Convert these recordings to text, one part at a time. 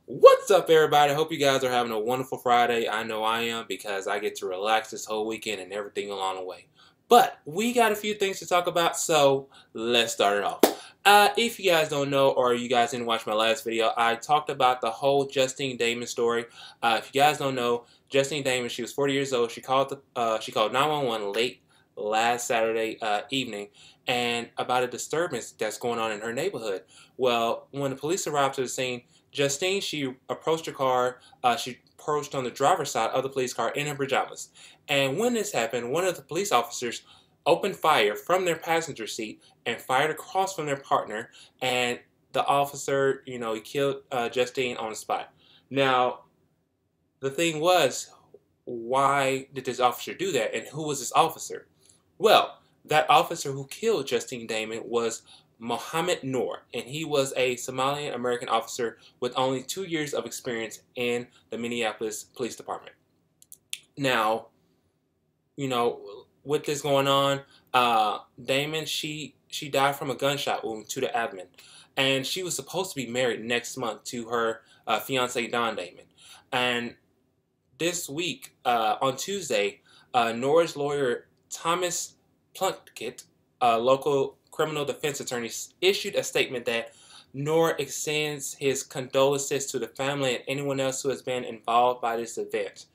What's up, everybody? I hope you guys are having a wonderful Friday. I know I am because I get to relax this whole weekend and everything along the way. But we got a few things to talk about, so let's start it off. If you guys don't know or you guys didn't watch my last video, I talked about the whole Justine Damond story. If you guys don't know, Justine Damond, she was 40 years old. She called 911 late last Saturday evening and about a disturbance that's going on in her neighborhood. Well, when the police arrived to the scene, Justine, she approached her car. She approached on the driver's side of the police car in her pajamas. And when this happened, one of the police officers opened fire from their passenger seat and fired across from their partner. And the officer, he killed Justine on the spot. Now, the thing was, why did this officer do that? And who was this officer? Well, that officer who killed Justine Damond was Mohammed Noor, and he was a Somalian American officer with only 2 years of experience in the Minneapolis Police Department. Now, with this going on, Damond, she died from a gunshot wound to the abdomen, and she was supposed to be married next month to her fiance Don Damond. And this week, on Tuesday, Noor's lawyer Thomas Plunkett, a local criminal defense attorney, issued a statement that Noor extends his condolences to the family and anyone else who has been involved by this event.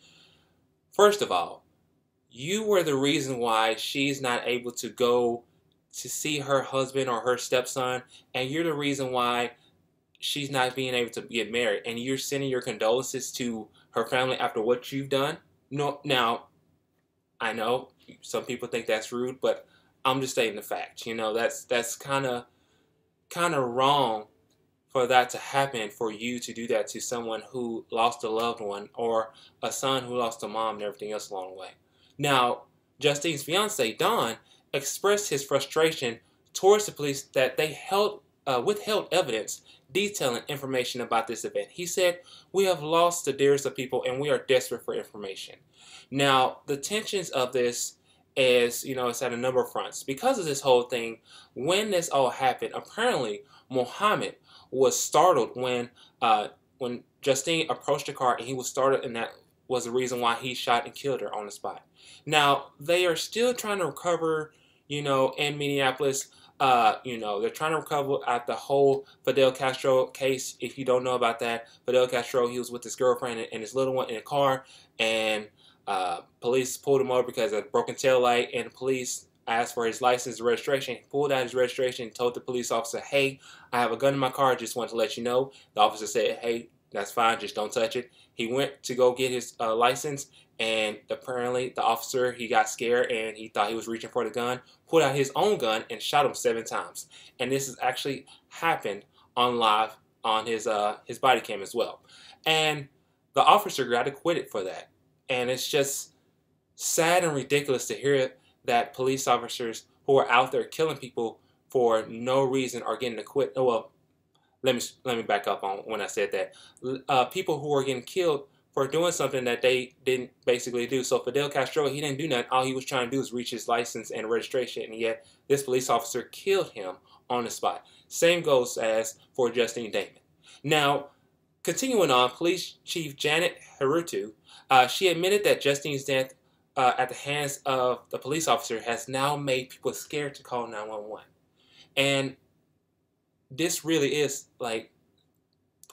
First of all, you were the reason why she's not able to go to see her husband or her stepson, and you're the reason why she's not being able to get married, and you're sending your condolences to her family after what you've done. No, now, I know some people think that's rude, but I'm just stating the fact. That's kind of wrong for that to happen, for you to do that to someone who lost a loved one or a son who lost a mom and everything else along the way. Now, Justine's fiance, Don, expressed his frustration towards the police that they withheld evidence detailing information about this event. He said, "We have lost the dearest of people and we are desperate for information." Now, the tensions of this is, it's at a number of fronts. Because of this whole thing, when this all happened, apparently Mohammed was startled when Justine approached the car, and he was startled, and that was the reason why he shot and killed her on the spot. Now, they are still trying to recover, in Minneapolis. They're trying to recover at the whole Fidel Castro case. If you don't know about that, Fidel Castro, he was with his girlfriend and his little one in a car, and police pulled him over because of a broken tail light, and the police asked for his license and registration. He pulled out his registration and told the police officer, "Hey, I have a gun in my car, just wanted to let you know." The officer said, "Hey, that's fine, just don't touch it." He went to go get his license, and apparently the officer, he got scared and he thought he was reaching for the gun, pulled out his own gun and shot him 7 times. And this has actually happened on live on his body cam as well. And the officer got acquitted for that. And it's just sad and ridiculous to hear that police officers who are out there killing people for no reason are getting acquitted. Well, let me back up on when I said that. People who are getting killed for doing something that they didn't basically do. So Fidel Castro, he didn't do nothing. All he was trying to do was reach his license and registration, and yet this police officer killed him on the spot. Same goes as for Justine Damond. Now, continuing on, Police Chief Janet Harutu, she admitted that Justine's death at the hands of the police officer has now made people scared to call 911. And this really is like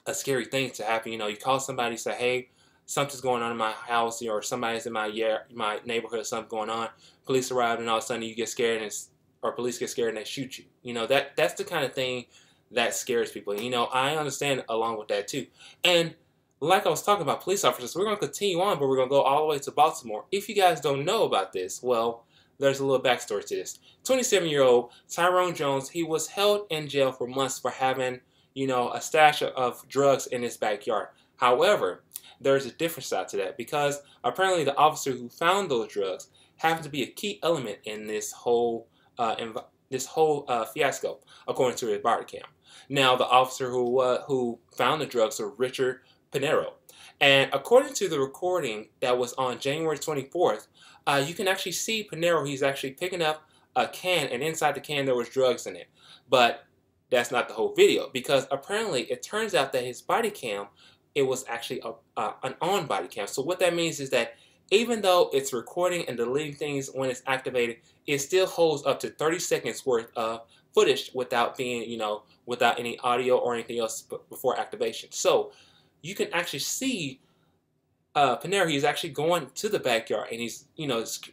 a scary thing to happen. You call somebody, say, "Hey, something's going on in my house," or "Somebody's in my neighborhood, something going on." Police arrive, and all of a sudden you get scared, or police get scared and they shoot you. That's the kind of thing that scares people. I understand along with that too. And like I was talking about police officers, we're going to continue on, but we're going to go all the way to Baltimore. If you guys don't know about this, well, there's a little backstory to this. 27-year-old Tyrone Jones, he was held in jail for months for having, a stash of drugs in his backyard. However, there's a different side to that, because apparently the officer who found those drugs happened to be a key element in this whole fiasco, according to his body cam. Now, the officer who found the drugs was Richard Pinero. And according to the recording that was on January 24th, you can actually see Pinero. He's actually picking up a can, and inside the can there was drugs in it. But that's not the whole video, because apparently it turns out that his body cam, it was actually an on body cam. So what that means is that even though it's recording and deleting things when it's activated, it still holds up to 30 seconds worth of footage without being, without any audio or anything else before activation. So you can actually see Panera. He's actually going to the backyard and he's,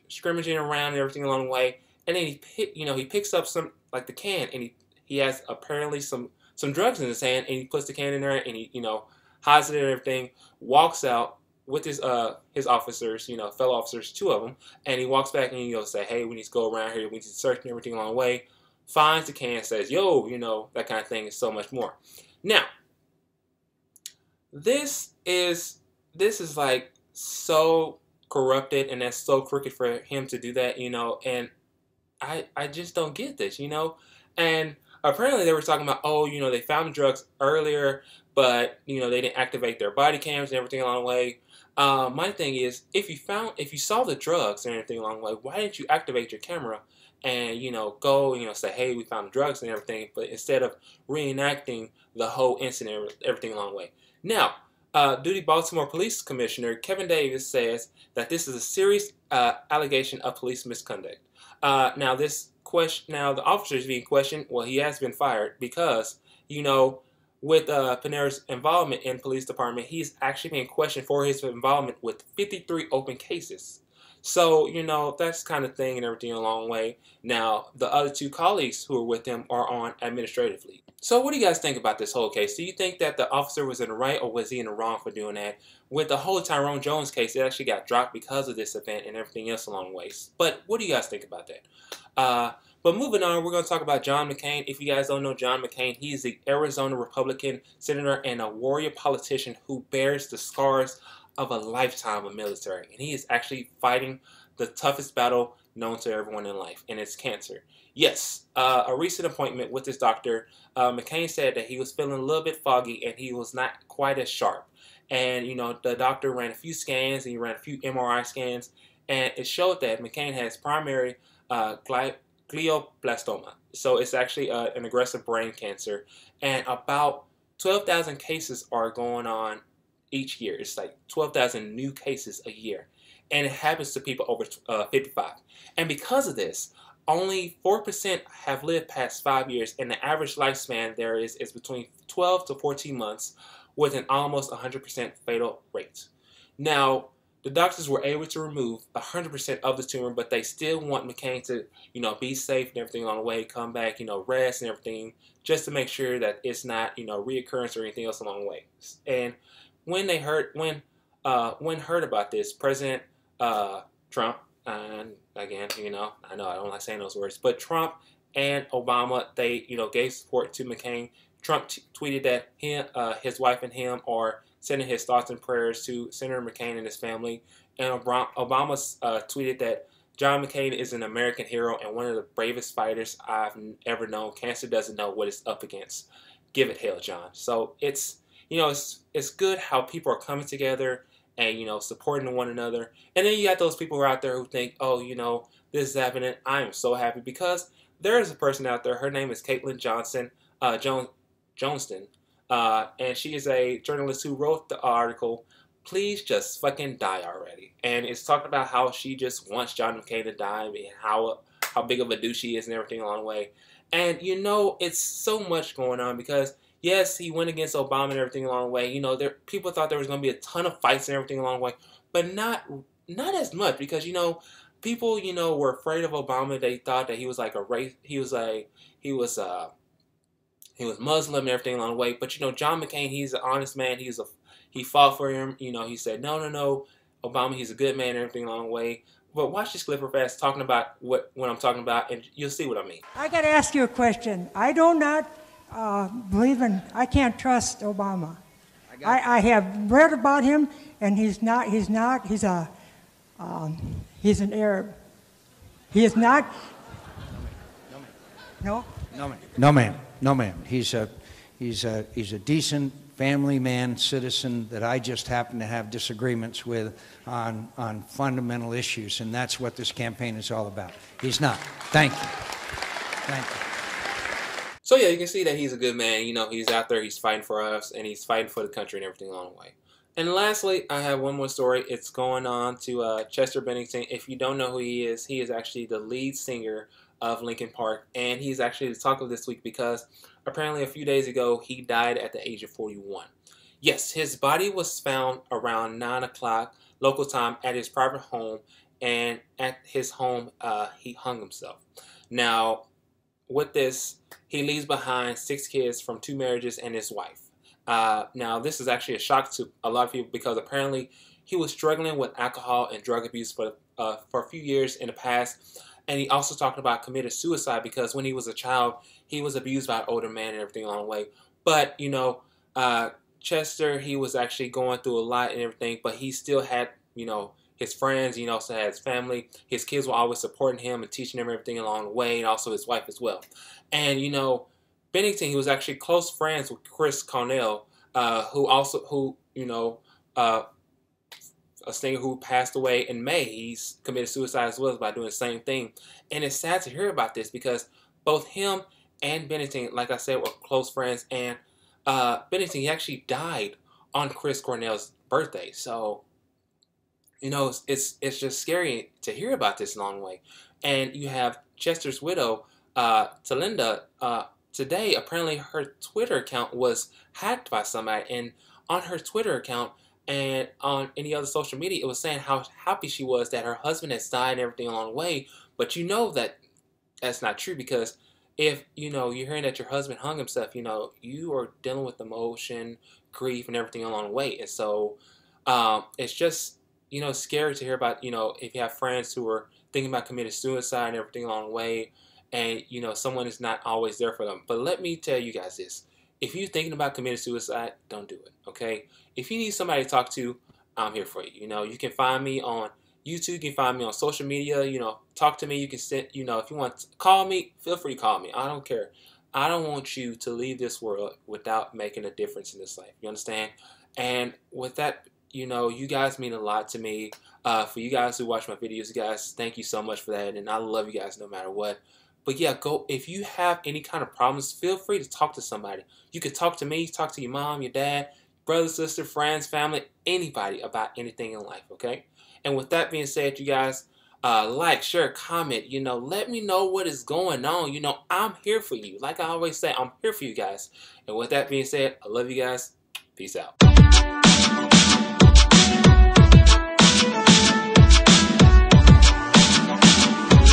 scrimmaging around and everything along the way. And then he picks up some, like the can, and he has apparently some drugs in his hand, and he puts the can in there and he, hides it and everything, walks out with his officers, fellow officers, 2 of them, and he walks back and he'll say, hey, we need to go around here, we need to search and everything along the way, finds the can, says, yo, that kind of thing, and so much more. Now, this is like so corrupted, and that's so crooked for him to do that, and I just don't get this, and apparently they were talking about, oh, they found the drugs earlier, but, they didn't activate their body cams and everything along the way. My thing is, if you saw the drugs and everything along the way, why didn't you activate your camera and, go, say, hey, we found the drugs and everything, but instead of reenacting the whole incident, everything along the way. Now, Duty Baltimore Police Commissioner Kevin Davis says that this is a serious allegation of police misconduct. Now, the officer is being questioned. Well, he has been fired because, with Panera's involvement in police department, he's actually being questioned for his involvement with 53 open cases. So, that's kind of thing and everything along the way. Now, the other 2 colleagues who are with him are on administrative leave. So what do you guys think about this whole case? Do you think that the officer was in the right or was he in the wrong for doing that? With the whole Tyrone Jones case, it actually got dropped because of this event and everything else along the way. But what do you guys think about that? But moving on, we're going to talk about John McCain. If you guys don't know John McCain, he is the Arizona Republican senator and a warrior politician who bears the scars of a lifetime of military. And he is actually fighting the toughest battle known to everyone in life, and it's cancer. Yes, a recent appointment with his doctor, McCain said that he was feeling a little bit foggy and he was not quite as sharp. And, the doctor ran a few scans and he ran a few MRI scans, and it showed that McCain has primary glioblastoma. So it's actually an aggressive brain cancer, and about 12,000 cases are going on each year. It's like 12,000 new cases a year, and it happens to people over 55. And because of this, only 4% have lived past 5 years, and the average lifespan there is between 12 to 14 months, with an almost 100% fatal rate. Now, the doctors were able to remove 100% of the tumor, but they still want McCain to, be safe and everything on the way, come back, rest and everything, just to make sure that it's not, reoccurrence or anything else along the way. And when heard about this, President Trump, and again, I know I don't like saying those words, but Trump and Obama, they, gave support to McCain. Trump tweeted that his wife and him are sending his thoughts and prayers to Senator McCain and his family. And Obama tweeted that John McCain is an American hero and one of the bravest fighters I've ever known. Cancer doesn't know what it's up against. Give it hell, John. So it's good how people are coming together and, supporting one another. And then you got those people who are out there who think, oh, this is happening. I am so happy because there is a person out there. Her name is Caitlin Johnston. And she is a journalist who wrote the article, Please Just Fucking Die Already. And it's talking about how she just wants John McCain to die and how big of a douche he is and everything along the way. And, it's so much going on because, yes, he went against Obama and everything along the way. People thought there was going to be a ton of fights and everything along the way, but not as much because, people, were afraid of Obama. They thought that he was like a race. He was Muslim and everything along the way. But, John McCain, he's an honest man. He fought for him. He said, no, Obama, he's a good man and everything along the way. But watch this clip real fast talking about what I'm talking about, and you'll see what I mean. I got to ask you a question. I do not I can't trust Obama. I have read about him, and he's an Arab. He is not. No? No, ma'am. He's a decent family man, citizen that I just happen to have disagreements with on fundamental issues, and that's what this campaign is all about. He's not. Thank you. So yeah, you can see that he's a good man. You know, he's out there, he's fighting for us, and he's fighting for the country and everything along the way. And lastly, I have one more story. It's going on to Chester Bennington. If you don't know who he is actually the lead singer of Linkin Park, and he's actually the talk of this week because apparently a few days ago he died at the age of 41. Yes, his body was found around 9 o'clock local time at his private home, and at his home he hung himself. Now, with this, he leaves behind 6 kids from 2 marriages and his wife. Now, this is actually a shock to a lot of people because apparently he was struggling with alcohol and drug abuse for a few years in the past. And he also talked about committed suicide because when he was a child, he was abused by an older man and everything along the way. But, you know, Chester, he was actually going through a lot and everything, but he still had, you know, his friends, he also had his family. His kids were always supporting him and teaching him everything along the way, and also his wife as well. And, you know, Bennington, he was actually close friends with Chris Cornell, a singer who passed away in May. He's committed suicide as well by doing the same thing. And it's sad to hear about this because both him and Bennington, like I said, were close friends. And Bennington, he actually died on Chris Cornell's birthday. So, you know, it's just scary to hear about this long way. And you have Chester's widow, Talinda, today, apparently her Twitter account was hacked by somebody, and on her Twitter account and on any other social media, it was saying how happy she was that her husband has died and everything along the way. But you know that that's not true because if, you know, you're hearing that your husband hung himself, you know, you are dealing with emotion, grief, and everything along the way. And so it's just, you know, scary to hear about, you know, if you have friends who are thinking about committing suicide and everything along the way, and, you know, someone is not always there for them. But let me tell you guys this. If you're thinking about committing suicide, don't do it, okay? If you need somebody to talk to, I'm here for you. You know, you can find me on YouTube. You can find me on social media. You know, talk to me. You can send, you know, if you want to call me, feel free to call me. I don't care. I don't want you to leave this world without making a difference in this life. You understand? And with that, you know, you guys mean a lot to me. For you guys who watch my videos, you guys, thank you so much for that. And I love you guys no matter what. But yeah, go, if you have any kind of problems, feel free to talk to somebody. You could talk to me, talk to your mom, your dad, brother, sister, friends, family, anybody about anything in life, okay? And with that being said, you guys, like, share, comment, you know, let me know what is going on. You know, I'm here for you. Like I always say, I'm here for you guys. And with that being said, I love you guys. Peace out.